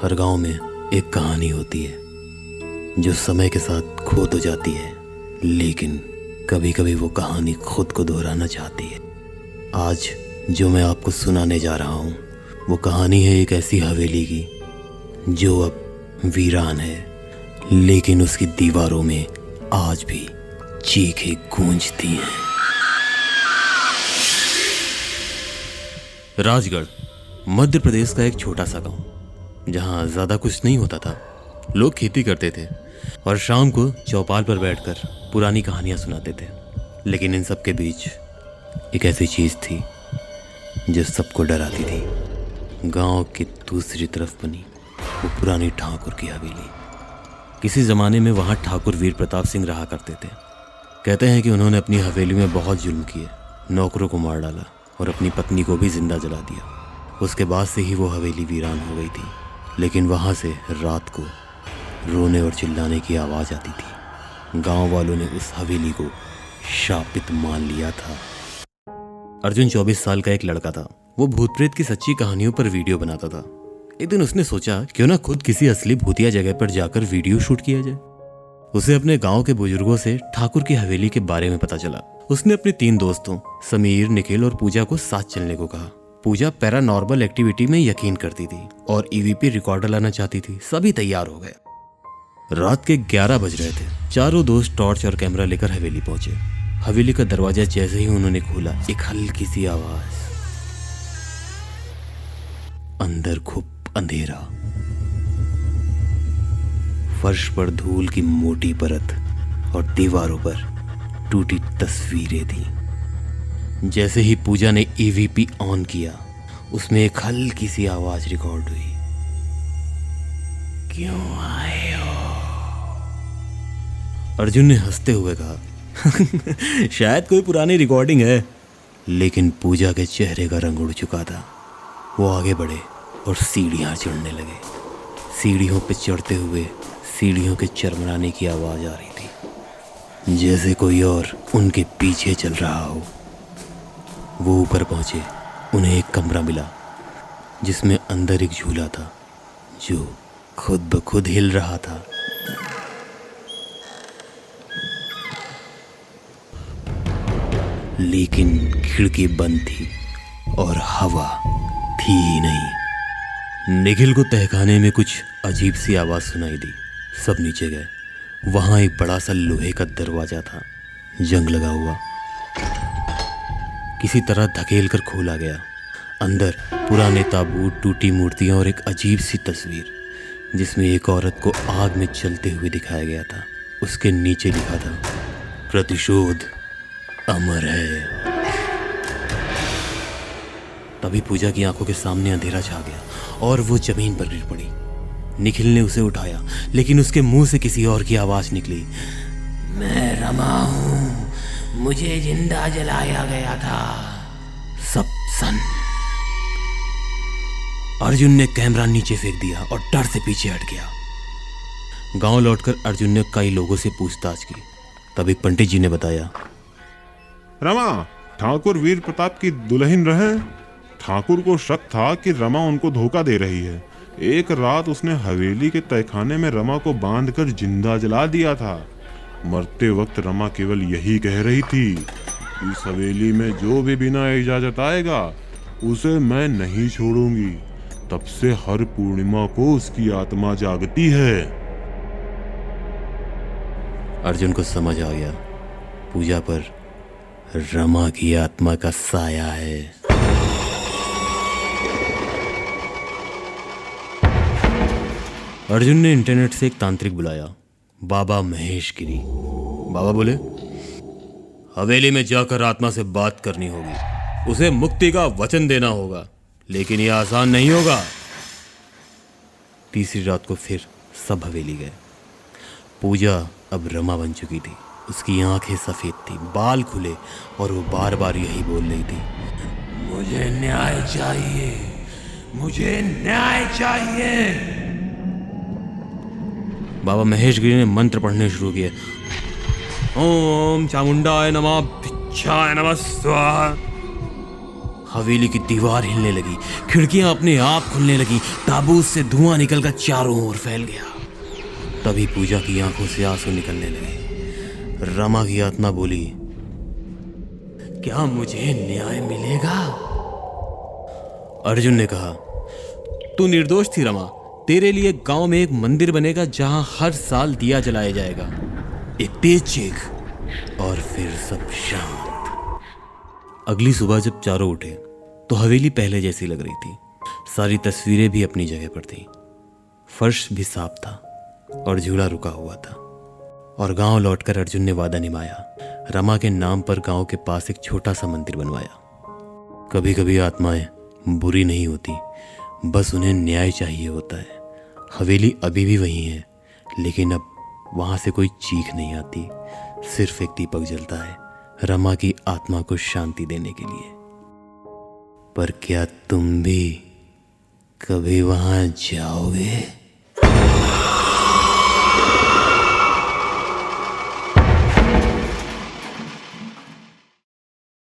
हर गांव में एक कहानी होती है जो समय के साथ खो तो जाती है, लेकिन कभी कभी वो कहानी खुद को दोहराना चाहती है। आज जो मैं आपको सुनाने जा रहा हूँ वो कहानी है एक ऐसी हवेली की जो अब वीरान है, लेकिन उसकी दीवारों में आज भी चीखें गूंजती हैं। राजगढ़ मध्य प्रदेश का एक छोटा सा गांव, जहां ज्यादा कुछ नहीं होता था। लोग खेती करते थे और शाम को चौपाल पर बैठकर पुरानी कहानियां सुनाते थे। लेकिन इन सब के बीच एक ऐसी चीज थी जो सबको डराती थी। गांव की दूसरी तरफ बनी वो पुरानी ठाकुर की हवेली। किसी जमाने में वहां ठाकुर वीर प्रताप सिंह रहा करते थे। कहते हैं कि उन्होंने अपनी हवेली में बहुत जुल्म किए, नौकरों को मार डाला और अपनी पत्नी को भी जिंदा जला दिया। उसके बाद से ही वो हवेली वीरान हो गई थी। लेकिन वहाँ से रात को रोने और चिल्लाने की आवाज़ आती थी। गांव वालों ने उस हवेली को शापित मान लिया था। अर्जुन 24 साल का एक लड़का था। वो भूत प्रेत की सच्ची कहानियों पर वीडियो बनाता था। एक दिन उसने सोचा क्यों ना खुद किसी असली भूतिया जगह पर जाकर वीडियो शूट किया जाए। उसे अपने गांव के बुजुर्गों से ठाकुर की हवेली के बारे में पता चला। उसने अपने 3 दोस्तों समीर, निखिल और पूजा को साथ चलने को कहा। पूजा पैरानॉर्मल एक्टिविटी में यकीन करती थी और ईवीपी रिकॉर्डर लाना चाहती थी। सभी तैयार हो गए। रात के 11 बज रहे थे। चारों दोस्त टॉर्च और कैमरा लेकर हवेली पहुंचे। हवेली का दरवाजा जैसे ही उन्होंने खोला, एक हल्की सी आवाज। अंदर खूब अंधेरा, फर्श पर धूल की मोटी परत और दीवारों पर टूटी तस्वीरें थी। जैसे ही पूजा ने ईवीपी ऑन किया, उसमें एक हल्की सी आवाज रिकॉर्ड हुई। क्यों आए हो? अर्जुन ने हंसते हुए कहा शायद कोई पुरानी रिकॉर्डिंग है। लेकिन पूजा के चेहरे का रंग उड़ चुका था। वो आगे बढ़े और सीढ़ियां चढ़ने लगे। सीढ़ियों पे चढ़ते हुए सीढ़ियों के चरमराने की आवाज आ रही थी, जैसे कोई और उनके पीछे चल रहा हो। वो ऊपर पहुंचे। उन्हें एक कमरा मिला जिसमें अंदर एक झूला था जो खुद ब खुद हिल रहा था। लेकिन खिड़की बंद थी और हवा थी ही नहीं। निखिल को तहखाने में कुछ अजीब सी आवाज सुनाई दी। सब नीचे गए। वहां एक बड़ा सा लोहे का दरवाजा था, जंग लगा हुआ। किसी तरह धकेल कर खोला गया। अंदर पुराने ताबूत, टूटी मूर्तियां और एक अजीब सी तस्वीर जिसमें एक औरत को आग में जलते हुए दिखाया गया था। उसके नीचे लिखा था, प्रतिशोध अमर है। तभी पूजा की आंखों के सामने अंधेरा छा गया और वो जमीन पर गिर पड़ी। निखिल ने उसे उठाया, लेकिन उसके मुंह से किसी और की आवाज निकली, मैं रमा हूं, मुझे जिंदा जलाया गया था। सब सन। अर्जुन ने कैमरा नीचे फेंक दिया और डर से पीछे हट गया। गांव लौटकर अर्जुन ने कई लोगों से पूछताछ की। तब एक पंडित जी ने बताया, रमा ठाकुर वीर प्रताप की दुल्हन रहे। ठाकुर को शक था कि रमा उनको धोखा दे रही है। एक रात उसने हवेली के तहखाने में रमा को बांधकर जिंदा जला दिया था। मरते वक्त रमा केवल यही कह रही थी, इस हवेली में जो भी बिना इजाजत आएगा उसे मैं नहीं छोड़ूंगी। तब से हर पूर्णिमा को उसकी आत्मा जागती है। अर्जुन को समझ आ गया, पूजा पर रमा की आत्मा का साया है। अर्जुन ने इंटरनेट से एक तांत्रिक बुलाया, बाबा महेश गिरी। बाबा बोले, हवेली में जाकर आत्मा से बात करनी होगी, उसे मुक्ति का वचन देना होगा, लेकिन यह आसान नहीं होगा। तीसरी रात को फिर सब हवेली गए। पूजा अब रमा बन चुकी थी। उसकी आंखें सफेद थी, बाल खुले और वो बार बार यही बोल रही थी, मुझे न्याय चाहिए, मुझे न्याय चाहिए। बाबा महेश गिरी ने मंत्र पढ़ने शुरू किए। ओम चामुंडाय नमः, भिक्षाय नमः स्वाहा। हवेली की दीवार हिलने लगी, खिड़कियां अपने आप खुलने लगी, ताबूत से धुआं निकलकर चारों ओर फैल गया। तभी पूजा की आंखों से आंसू निकलने लगे। रमा की आत्मा बोली, क्या मुझे न्याय मिलेगा? अर्जुन ने कहा, तू निर्दोष थी रमा। तेरे लिए गांव में एक मंदिर बनेगा जहां हर साल दिया जलाया जाएगा। एक तेज चीख और फिर सब शांत। अगली सुबह जब चारों उठे तो हवेली पहले जैसी लग रही थी। सारी तस्वीरें भी अपनी जगह पर थीं। फर्श भी साफ था और झूला रुका हुआ था। और गांव लौटकर अर्जुन ने वादा निभाया, रमा के नाम पर गांव के पास एक छोटा सा मंदिर बनवाया। कभी कभी आत्माएं बुरी नहीं होती, बस उन्हें न्याय चाहिए होता है। हवेली अभी भी वही है, लेकिन अब वहां से कोई चीख नहीं आती, सिर्फ एक दीपक जलता है रमा की आत्मा को शांति देने के लिए। पर क्या तुम भी कभी वहां जाओगे?